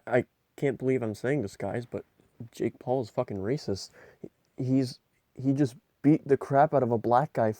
I can't believe I'm saying this, guys, but Jake Paul is fucking racist. He just beat the crap out of a black guy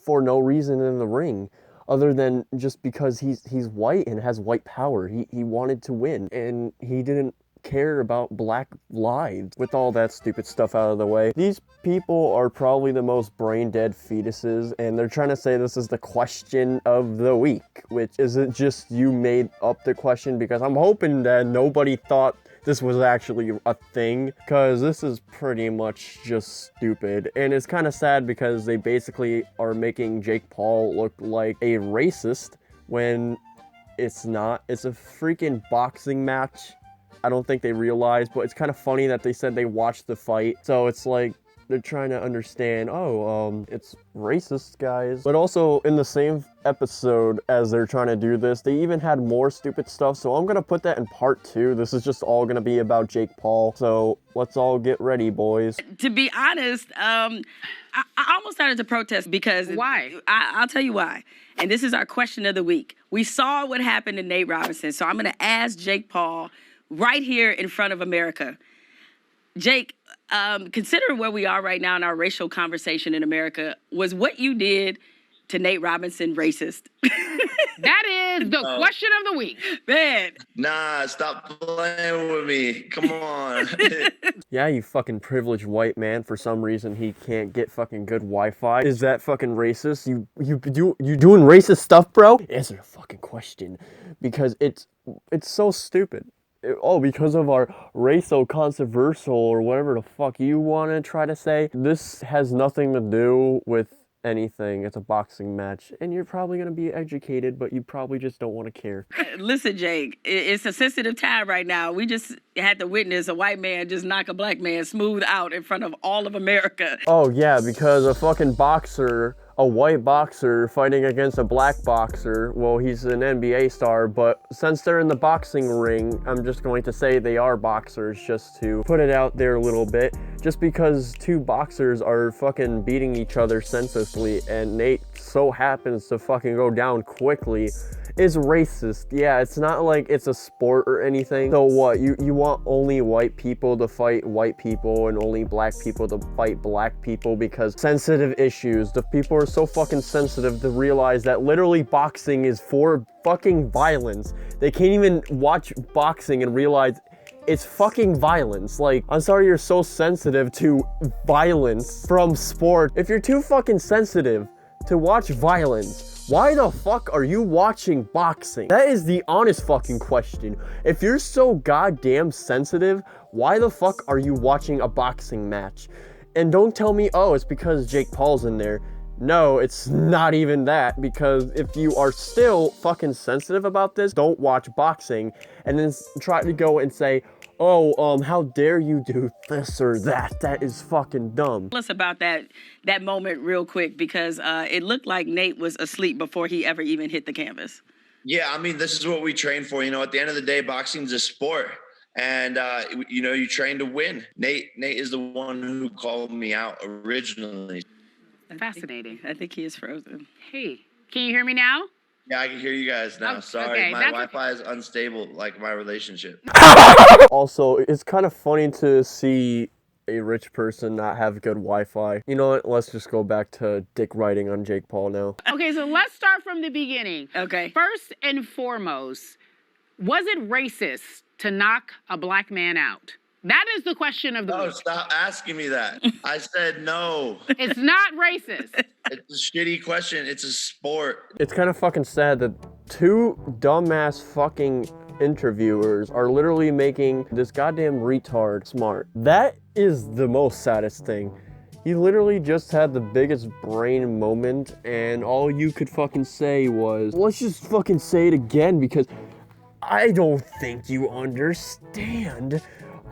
for no reason in the ring, other than just because he's white and has white power. He wanted to win, and he didn't care about black lives. With all that stupid stuff out of the way, these people are probably the most brain dead fetuses, and they're trying to say this is the question of the week, which isn't just you made up the question, because I'm hoping that nobody thought this was actually a thing, because this is pretty much just stupid. And it's kind of sad because they basically are making Jake Paul look like a racist when it's not. It's a freaking boxing match. I don't think they realize, but it's kind of funny that they said they watched the fight. So it's like they're trying to understand, it's racist, guys. But also in the same episode as they're trying to do this, they even had more stupid stuff. So I'm gonna put that in part 2. This is just all gonna be about Jake Paul. So let's all get ready, boys. To be honest, I almost started to protest because... Why? I'll tell you why. And this is our question of the week. We saw what happened to Nate Robinson. So I'm gonna ask Jake Paul right here in front of America. Jake, considering where we are right now in our racial conversation in America, was what you did to Nate Robinson racist? That is the question of the week. Man. Nah, stop playing with me. Come on. Yeah, you fucking privileged white man. For some reason, he can't get fucking good Wi-Fi. Is that fucking racist? You doing racist stuff, bro? Answer the fucking question, because it's so stupid. Because of our racial controversial or whatever the fuck you want to try to say. This has nothing to do with anything. It's a boxing match, and you're probably going to be educated, but you probably just don't want to care. Listen, Jake, it's a sensitive time right now. We just had to witness a white man just knock a black man smooth out in front of all of America. Oh yeah, because a fucking boxer, a white boxer fighting against a black boxer, well, he's an NBA star, but since they're in the boxing ring, I'm just going to say they are boxers, just to put it out there a little bit. Just because two boxers are fucking beating each other senselessly and Nate so happens to fucking go down quickly is racist. Yeah, it's not like it's a sport or anything. So what, you want only white people to fight white people and only black people to fight black people because sensitive issues. The people are so fucking sensitive to realize that literally boxing is for fucking violence. They can't even watch boxing and realize it's fucking violence. Like, I'm sorry you're so sensitive to violence from sport. If you're too fucking sensitive to watch violence, why the fuck are you watching boxing? That is the honest fucking question. If you're so goddamn sensitive, why the fuck are you watching a boxing match? And don't tell me, oh, it's because Jake Paul's in there. No, it's not even that, because if you are still fucking sensitive about this, don't watch boxing and then try to go and say, oh, how dare you do this or that? That is fucking dumb. Tell us about that moment real quick, because it looked like Nate was asleep before he ever even hit the canvas. Yeah, I mean, this is what we train for. You know, at the end of the day, boxing's a sport. And, you train to win. Nate is the one who called me out originally. Fascinating. I think he is frozen. Hey, can you hear me now? Yeah, I can hear you guys now. Oh, Sorry, okay, my Wi-Fi is unstable, like my relationship. Also, it's kind of funny to see a rich person not have good Wi-Fi. You know what? Let's just go back to dick riding on Jake Paul now. Okay, so let's start from the beginning. Okay. First and foremost, was it racist to knock a black man out? That is the question of the week. No, stop asking me that. I said no. It's not racist. It's a shitty question. It's a sport. It's kind of fucking sad that two dumbass fucking interviewers are literally making this goddamn retard smart. That is the most saddest thing. He literally just had the biggest brain moment, and all you could fucking say was, let's just fucking say it again, because I don't think you understand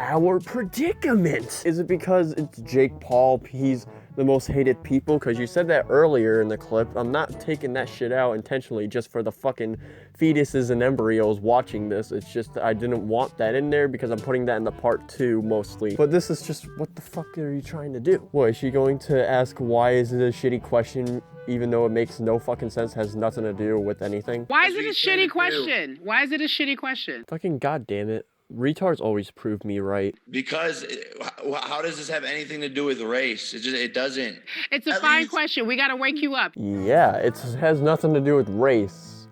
our predicament. Is it because it's Jake Paul? He's the most hated people? Because you said that earlier in the clip. I'm not taking that shit out intentionally just for the fucking fetuses and embryos watching this. It's just I didn't want that in there because I'm putting that in the part 2 mostly. But this is just, what the fuck are you trying to do? What, is she going to ask why is it a shitty question even though it makes no fucking sense, has nothing to do with anything? Why is it a shitty question? Why is it a shitty question? Fucking goddamn it. Retards always prove me right. Because how does this have anything to do with race? It doesn't. It's a At fine least- question. We got to wake you up. Yeah, it has nothing to do with race.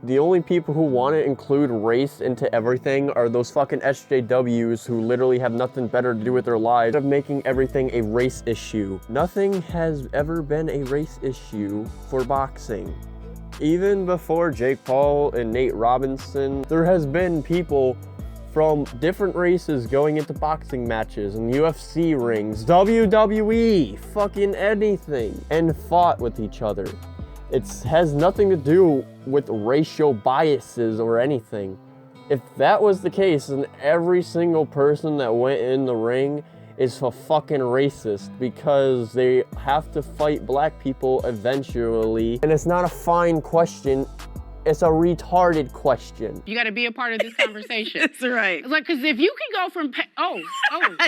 The only people who want to include race into everything are those fucking SJWs who literally have nothing better to do with their lives of making everything a race issue. Nothing has ever been a race issue for boxing. Even before Jake Paul and Nate Robinson, there has been people from different races going into boxing matches and UFC rings, WWE, fucking anything, and fought with each other. It has nothing to do with racial biases or anything. If that was the case, then every single person that went in the ring is a fucking racist because they have to fight black people eventually. And it's not a fine question. It's a retarded question. You got to be a part of this conversation. That's right. It's like, because if you can go from,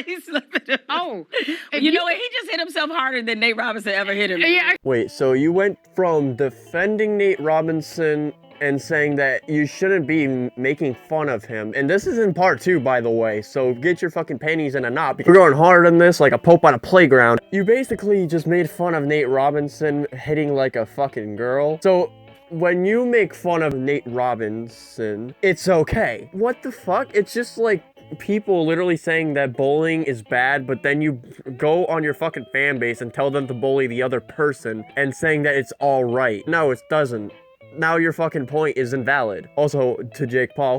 He's slipping. if You know what? He just hit himself harder than Nate Robinson ever hit him. Yeah, Wait, so you went from defending Nate Robinson and saying that you shouldn't be making fun of him, and this is in part 2, by the way, so get your fucking panties in a knot because we're going hard on this like a pope on a playground. You basically just made fun of Nate Robinson hitting like a fucking girl. So when you make fun of Nate Robinson, it's okay. What the fuck? It's just like people literally saying that bullying is bad, but then you go on your fucking fan base and tell them to bully the other person and saying that it's all right. No, it doesn't. Now your fucking point is invalid. Also, to Jake Paul.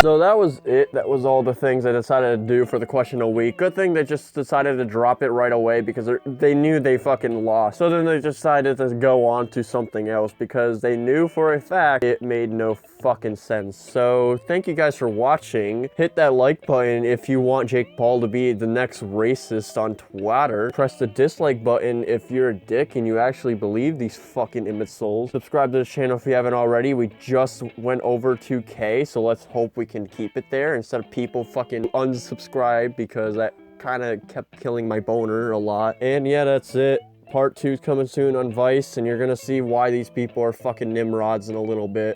So that was it. That was all the things I decided to do for the question of the week. Good thing they just decided to drop it right away because they knew they fucking lost. So then they decided to go on to something else because they knew for a fact it made no fucking sense. So thank you guys for watching. Hit that like button if you want Jake Paul to be the next racist on Twitter. Press the dislike button if you're a dick and you actually believe these fucking imbeciles. Subscribe to this channel if you haven't already. We just went over 2K, so let's hope we can keep it there instead of people fucking unsubscribe because that kind of kept killing my boner a lot. And yeah, that's it. Part 2 is coming soon on Vice, and you're gonna see why these people are fucking Nimrods in a little bit.